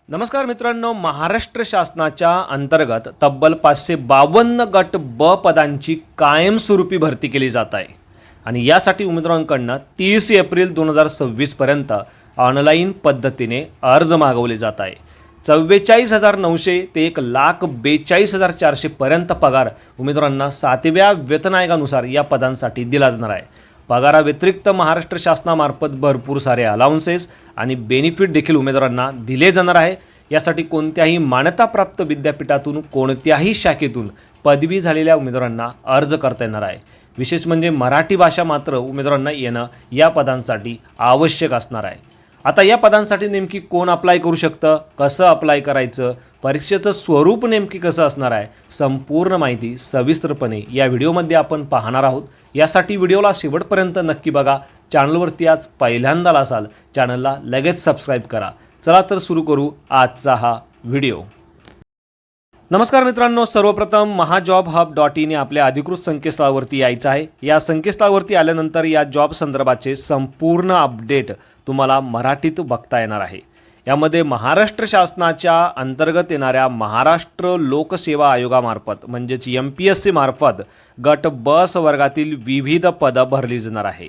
नमस्कार मित्रांनो, महाराष्ट्र शासनाच्या अंतर्गत तब्बल 552 गट ब पदांची कायमस्वरूपी भरती केली जात आहे आणि यासाठी उमेदवारांकडून 30 एप्रिल 2026 पर्यंत ऑनलाईन पद्धतीने अर्ज मागवले जात आहे। 44,900 ते 1,42,400 पर्यंत पगार उमेदवारांना 7व्या वेतन आयोगानुसार या पदांसाठी दिला जाणार आहे। पगाराव्यतिरिक्त महाराष्ट्र शासनामार्फत भरपूर सारे अलाउन्सेस आणि बेनिफिट देखील उमेदवारांना दिले जाणार आहे। यासाठी कोणत्याही मान्यताप्राप्त विद्यापीठातून कोणत्याही शाखेतून पदवी झालेल्या उमेदवारांना अर्ज करता येणार आहे। विशेष म्हणजे मराठी भाषा मात्र उमेदवारांना येणं या पदांसाठी आवश्यक असणार आहे। आता या पदांसाठी नेमकी कोण अप्लाय करू शकतं, कसं अप्लाय करायचं, परीक्षेचं स्वरूप नेमकी कसं असणार आहे, संपूर्ण माहिती सविस्तरपणे या व्हिडिओमध्ये आपण पाहणार आहोत। यासाठी व्हिडिओला शेवटपर्यंत नक्की बघा। चॅनलवरती आज पहिल्यांदा असाल चॅनलला लगेच सबस्क्राईब करा। चला तर सुरू करू आजचा हा व्हिडिओ। नमस्कार मित्रांनो, सर्वप्रथम mahajobhub.in या आपल्या अधिकृत संकेतस्थळावरती यायचं आहे। या संकेतस्थळावरती आल्यानंतर या जॉब संदर्भाचे संपूर्ण अपडेट तुम्हाला मराठीत बघता येणार आहे। यामध्ये महाराष्ट्र शासनाच्या अंतर्गत येणाऱ्या महाराष्ट्र लोकसेवा आयोगामार्फत म्हणजेच MPSC मार्फत गट ब वर्गातील विविध पदं भरली जाणार आहे।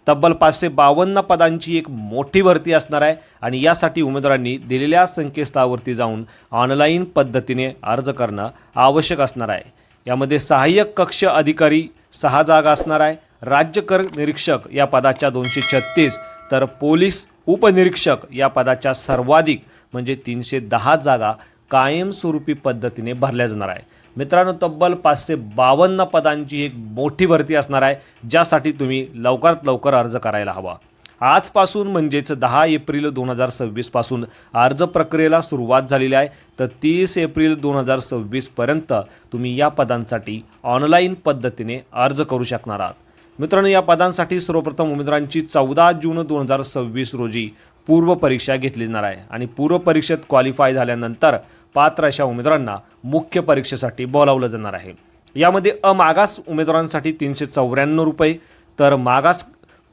तब्बल 552 पदांची एक मोठी भरती असणार आहे आणि यासाठी उमेदवारांनी दिलेल्या संकेतस्थळावरती जाऊन ऑनलाईन पद्धतीने अर्ज करणं आवश्यक असणार आहे। यामध्ये सहाय्यक कक्ष अधिकारी 6 जागा असणार आहे। राज्य कर निरीक्षक या पदाच्या 236 तर पोलीस उपनिरीक्षक या पदाच्या सर्वाधिक म्हणजे 310 जागा कायमस्वरूपी पद्धतीने भरल्या जाणार आहे। मित्रांनो, तब्बल 552 पदांची एक मोठी भरती असणार आहे, ज्यासाठी तुम्ही लवकरात लवकर अर्ज करायला हवा। आजपासून म्हणजेच 10 एप्रिल 2026 पासून अर्ज प्रक्रियेला सुरुवात झालेली आहे। तर 30 एप्रिल 2026 पर्यंत तुम्ही या पदांसाठी ऑनलाईन पद्धतीने अर्ज करू शकणार आहात। मित्रांनो, या पदांसाठी सर्वप्रथम उमेदवारांची 14 जून 2026 रोजी पूर्व परीक्षा घेतली जाणार आहे आणि पूर्व परीक्षेत क्वालिफाय झाल्यानंतर पात्र अशा उमेदवारांना मुख्य परीक्षेसाठी बोलावलं जाणार आहे। यामध्ये अमागास उमेदवारांसाठी 394 रुपये तर मागास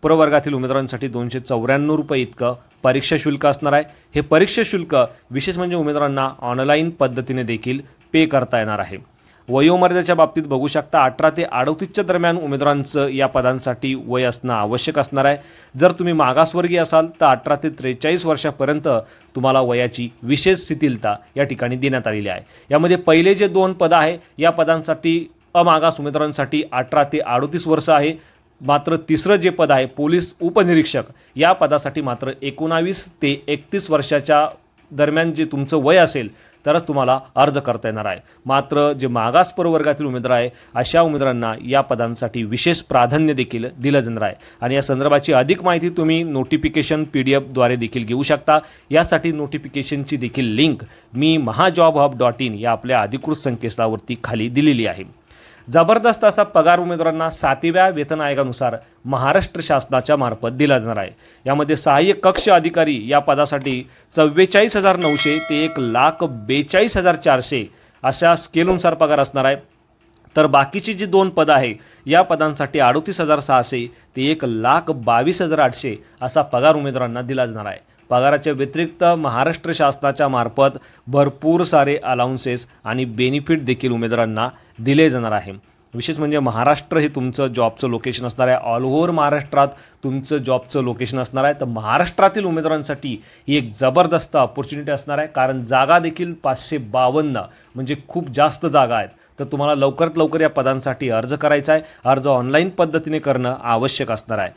प्रवर्गातील उमेदवारांसाठी 294 रुपये इतकं परीक्षा शुल्क असणार आहे। हे परीक्षा शुल्क विशेष म्हणजे उमेदवारांना ऑनलाईन पद्धतीने देखील पे करता येणार आहे। वयोमर्यादेच्या बाबतीत बघू शकता 18 ते 38च्या दरम्यान उमेदवारांचं या पदांसाठी वय असणं आवश्यक असणार आहे। जर तुम्ही मागासवर्गीय असाल तर 18 ते 43 वर्षापर्यंत तुम्हाला वयाची विशेष शिथिलता या ठिकाणी देण्यात आलेली आहे। यामध्ये पहिले जे 2 पद आहे या पदांसाठी अमागास उमेदवारांसाठी 18 ते 38 वर्ष आहे। मात्र तिसरं जे पद आहे पोलीस उपनिरीक्षक या पदासाठी मात्र 19 ते 31 वर्षाच्या दरम्यान जे तुमचं वय असेल तरच तुम्हाला अर्ज करता येणार आहे। मात्र जे मागास प्रवर्गातील उमेदवार आहे अशा उमेदवारांना या पदांसाठी विशेष प्राधान्य देखील दिलं जाणार आहे आणि या संदर्भाची अधिक माहिती तुम्ही नोटिफिकेशन PDF द्वारे देखील घेऊ शकता। यासाठी नोटिफिकेशनची देखील लिंक मी mahajobhub.in या आपल्या अधिकृत संकेतस्थळावरती खाली दिलेली आहे। जबरदस्त असा पगार उमेदवारांना 7व्या वेतन आयोगानुसार महाराष्ट्र शासनाच्या मार्फत दिला जाणार आहे। यामध्ये सहाय्यक कक्ष अधिकारी या पदासाठी 44,900 ते 1,42,400 अशा स्केलनुसार पगार असणार आहे। तर बाकीची जी 2 पदं आहे या पदांसाठी 38,600 ते 1,22,800 असा पगार उमेदवारांना दिला जाणार आहे। पगाराच्या व्यतिरिक्त महाराष्ट्र शासनाच्या मार्फत भरपूर सारे अलाउन्सेस आणि बेनिफिट देखील उमेदवारांना दिले जाणार आहे। विशेष म्हणजे महाराष्ट्र हे तुमचं जॉबचं लोकेशन असणार आहे। ऑल ओव्हर महाराष्ट्रात तुमचं जॉबचं लोकेशन असणार आहे। तर महाराष्ट्रातील उमेदवारांसाठी ही एक जबरदस्त अपॉर्च्युनिटी असणार आहे, कारण जागा देखील 552 म्हणजे खूप जास्त जागा आहेत। तर तुम्हाला लवकरात लवकर या पदांसाठी अर्ज करायचा आहे। अर्ज ऑनलाईन पद्धतीने करणं आवश्यक असणार आहे।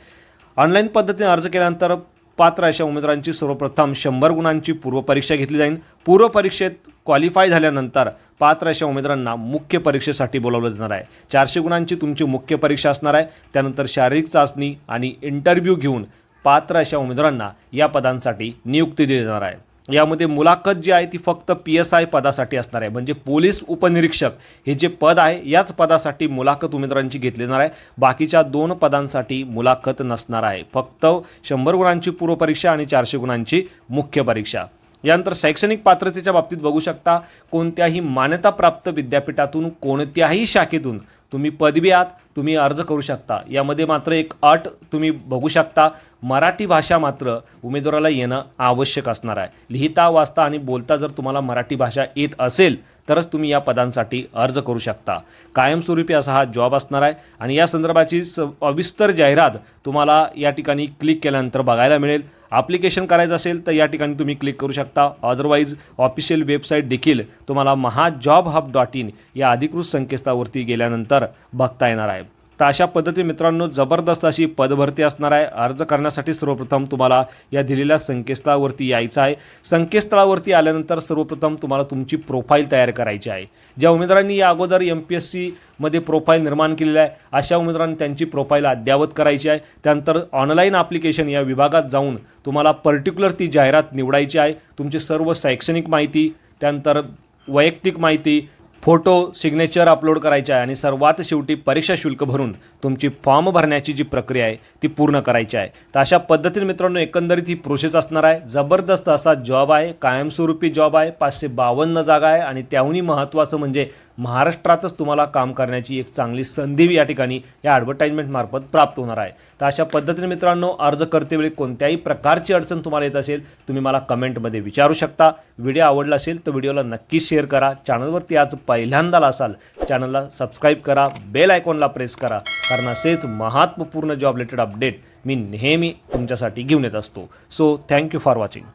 ऑनलाईन पद्धतीने अर्ज केल्यानंतर पात्र अशा उमेदवारांची सर्वप्रथम 100 गुणांची पूर्वपरीक्षा घेतली जाईल। पूर्व परीक्षेत क्वालिफाय झाल्यानंतर पात्र अशा उमेदवारांना मुख्य परीक्षेसाठी बोलावलं जाणार आहे। 400 गुणांची तुमची मुख्य परीक्षा असणार आहे। त्यानंतर शारीरिक चाचणी आणि इंटरव्ह्यू घेऊन पात्र अशा उमेदवारांना या पदांसाठी नियुक्ती दिली जाणार आहे। यामध्ये मुलाखत जी आहे ती फक्त PSI पदासाठी असणार आहे, म्हणजे पोलीस उपनिरीक्षक हे जे पद आहे याच पदासाठी मुलाखत उमेदवारांची घेतली जाणार आहे। बाकीच्या 2 पदांसाठी मुलाखत नसणार आहे। फक्त 100 गुणांची पूर्वपरीक्षा आणि 400 गुणांची मुख्य परीक्षा। यानंतर शैक्षणिक पात्रतेच्या बाबतीत बघू शकता, कोणत्याही मान्यताप्राप्त विद्यापीठातून कोणत्याही शाखेतून तुम्ही पदवी आहात तुम्ही अर्ज करू शकता. यामध्ये मात्र एक अट तुम्ही बघू शकता, मराठी भाषा मात्र उमेदवाराला येणं आवश्यक असणार आहे. लिहिता वाचता आणि बोलता जर तुम्हाला मराठी भाषा येत असेल तरच तुम्ही या पदांसाठी अर्ज करू शकता. कायमस्वरूपी असा हा जॉब असणार आहे आणि या संदर्भाची सविस्तर जाहिरात तुम्हाला या ठिकाणी क्लिक केल्यानंतर बघायला मिळेल. ॲप्लिकेशन करायचं असेल तर या ठिकाणी तुम्ही क्लिक करू शकता. अदरवाईज ऑफिशियल वेबसाईट देखील तुम्हाला महाजॉबहब.in या अधिकृत संकेतस्थळावरती गेल्यानंतर बघता येणार आहे. तर अशा पद्धतीने मित्रांनो जबरदस्त अशी पदभरती असणार आहे. अर्ज करण्यासाठी सर्वप्रथम तुम्हाला या दिलेल्या संकेतस्थळावरती यायचं आहे. संकेतस्थळावरती आल्यानंतर सर्वप्रथम तुम्हाला तुमची प्रोफाईल तयार करायची आहे. ज्या उमेदवारांनी या अगोदर MPSC मध्ये प्रोफाईल निर्माण केलेली आहे अशा उमेदवारांनी त्यांची प्रोफाईल अद्ययावत करायची आहे. त्यानंतर ऑनलाईन ॲप्लिकेशन या विभागात जाऊन तुम्हाला पर्टिक्युलर ती जाहिरात निवडायची आहे. तुमची सर्व शैक्षणिक माहिती, त्यानंतर वैयक्तिक माहिती, फोटो, सिग्नेचर अपलोड करायचे आहे आणि सर्वात शेवटी परीक्षा शुल्क भरून तुमची फॉर्म भरण्याची जी प्रक्रिया आहे ती पूर्ण करायची आहे. तर अशा पद्धतीने मित्रांनो एकंदरीत ही प्रोसेस असणार आहे. जबरदस्त असा जॉब आहे, कायमस्वरूपी जॉब आहे, 552 जागा आहे आणि त्याहूनही महत्त्वाचं म्हणजे महाराष्ट्रातच तुम्हाला काम करण्याची एक चांगली संधी या ठिकाणी या ॲडव्हर्टाइजमेंटमार्फत प्राप्त होणार आहे. तर अशा पद्धतीने मित्रांनो अर्ज करतेवेळी कोणत्याही प्रकारची अडचण तुम्हाला येत असेल तुम्ही मला कमेंटमध्ये विचारू शकता. व्हिडिओ आवडला असेल तर व्हिडिओला नक्की शेअर करा. चॅनलवरती आज पहिल्यांदा असाल चॅनलला सबस्क्राईब करा, बेल आयकॉनला प्रेस करा, कारण असेच महत्त्वपूर्ण जॉब रिलेटेड अपडेट मी नेहमी तुमच्यासाठी घेऊन येत असतो. So thank you for watching.